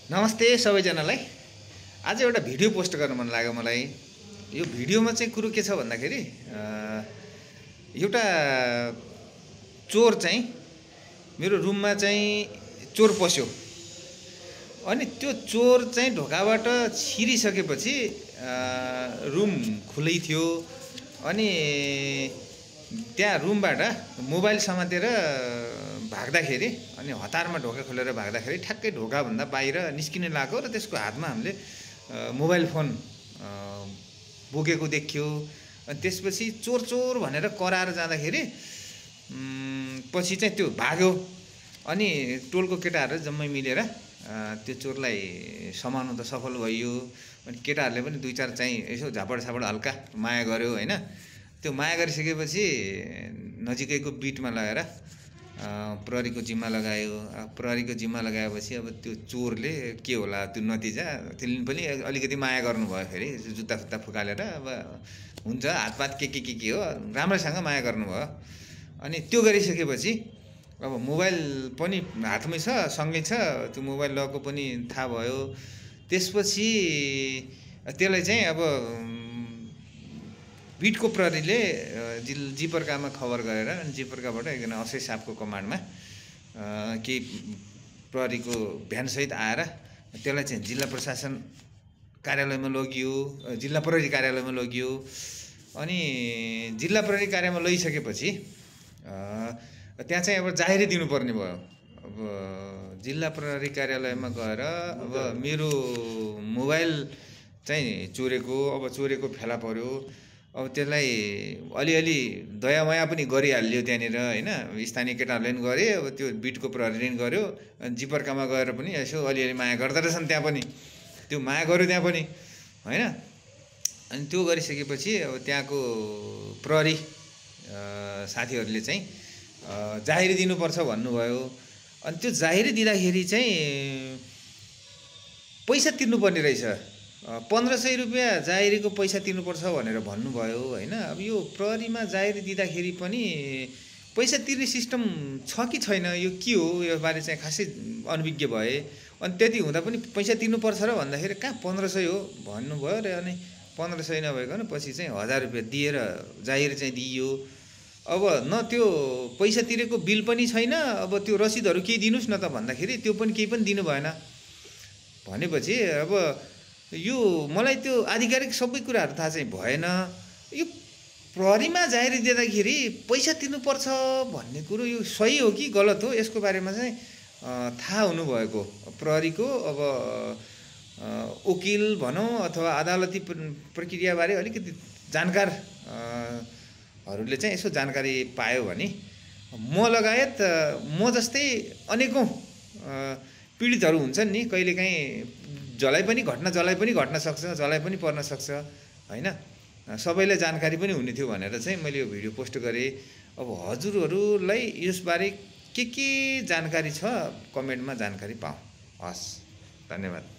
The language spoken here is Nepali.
नमस्ते सबैजनालाई। आज एउटा भिडियो पोस्ट गर्न मन लाग्यो मलाई। यो भिडियोमा चाहिँ कुरो के छ भन्दाखेरि एउटा चोर चाहिँ मेरो रुममा चाहिँ चोर पस्यो। अनि त्यो चोर चाहिँ ढोकाबाट छिरिसकेपछि रुम खुलै थियो। अनि त्यहाँ रुमबाट मोबाइल समातेर भाग्दाखेरि अनि हतारमा ढोका खोलेर भाग्दाखेरि ठ्याक्कै ढोकाभन्दा बाहिर निस्किन लाग्यो र त्यसको हातमा हामीले मोबाइल फोन बोकेको देखियो। अनि त्यसपछि चोर चोर भनेर कराएर जाँदाखेरि पछि चाहिँ त्यो भाग्यो। अनि टोलको केटाहरू जम्मै मिलेर त्यो चोरलाई समाउन त सफल भयो। अनि केटाहरूले पनि दुई चार चाहिँ यसो झापड झापड हल्का माया गर्यो हैन। त्यो माया गरिसकेपछि नजिकैको बिटमा लगेर प्रहरीको जिम्मा लगायो। प्रहरीको जिम्मा लगाएपछि अब त्यो चोरले के होला त्यो नतिजा, त्यसले पनि अलिकति माया गर्नुभयो। फेरि जुत्ता फुत्ता फुकालेर अब हुन्छ हातपात के हो राम्रोसँग माया गर्नुभयो। अनि त्यो गरिसकेपछि अब मोबाइल पनि हातमै छ, सँगै छ, त्यो मोबाइल लगेको पनि थाहा भयो। त्यसपछि त्यसलाई चाहिँ अब बिटको प्रहरीले जिपर्कामा खबर गरेर जिपर्काबाट एकजना असै साहबको कमान्डमा केही प्रहरीको भ्यानसहित आएर त्यसलाई चाहिँ जिल्ला प्रशासन कार्यालयमा लगियो, जिल्ला प्रहरी कार्यालयमा लगियो। अनि जिल्ला प्रहरी कार्यालयमा लगिसकेपछि त्यहाँ चाहिँ अब जाहेरी दिनुपर्ने भयो। अब जिल्ला प्रहरी कार्यालयमा गएर अब मेरो मोबाइल चाहिँ चोरेको, अब चोरेको फेला पर्यो। अब त्यसलाई अलिअलि दयामाया पनि गरिहाल्यो त्यहाँनिर हैन। स्थानीय केटाहरूले पनि गरे, अब त्यो बिटको प्रहरीले पनि गर्यो। जिपर्कामा गएर पनि यसो अलिअलि माया गर्दो रहेछन् त्यहाँ पनि, त्यो माया गर्यो त्यहाँ पनि हैन। अनि त्यो गरिसकेपछि अब त्यहाँको प्रहरी साथीहरूले चाहिँ जाहेरी दिनुपर्छ भन्नुभयो। अनि त्यो जाहेरी दिँदाखेरि चाहिँ पैसा तिर्नुपर्ने रहेछ। 1500 रुपियाँ जाहेरीको पैसा तिर्नुपर्छ भनेर भन्नुभयो हैन। अब यो प्रहरीमा जाहेरी दिँदाखेरि पनि पैसा तिर्ने सिस्टम छ कि छैन यो के हो, यो बारे चाहिँ खासै अनभिज्ञ भए। अनि त्यति हुँदा पनि पैसा तिर्नुपर्छ र भन्दाखेरि कहाँ 1500 हो भन्नुभयो र अनि 1500 नभइकन पछि चाहिँ 1000 रुपियाँ दिएर जाहेरी चाहिँ दिइयो। अब न त्यो पैसा तिरेको बिल पनि छैन, अब त्यो रसिदहरू केही दिनुस् न त भन्दाखेरि त्यो पनि केही पनि दिनु भएन। भनेपछि अब यो मलाई त्यो आधिकारिक सबै कुराहरू थाहा चाहिँ भएन। यो प्रहरीमा जाहेरी दिँदाखेरि पैसा तिर्नुपर्छ भन्ने कुरो यो सही हो कि गलत हो, यसको बारेमा चाहिँ थाहा हुनुभएको प्रहरीको अब वकिल भनौँ अथवा अदालती प्रक्रियाबारे अलिकति जानकार हरूले चाहिँ यसो जानकारी पायो भने म लगायत म जस्तै अनेकौं पीडितहरू हुन्छन् नि, कहिलेकाहीँ जलाई पनि घट्न सक्छ, जलाई पनि पर्न सक्छ हैन। सबैलाई जानकारी पनि हुने थियो भनेर चाहिँ मैले यो भिडियो पोस्ट गरेँ। अब हजुरहरूलाई यसबारे के जानकारी छ कमेन्टमा जानकारी पाऊँ। हस्, धन्यवाद।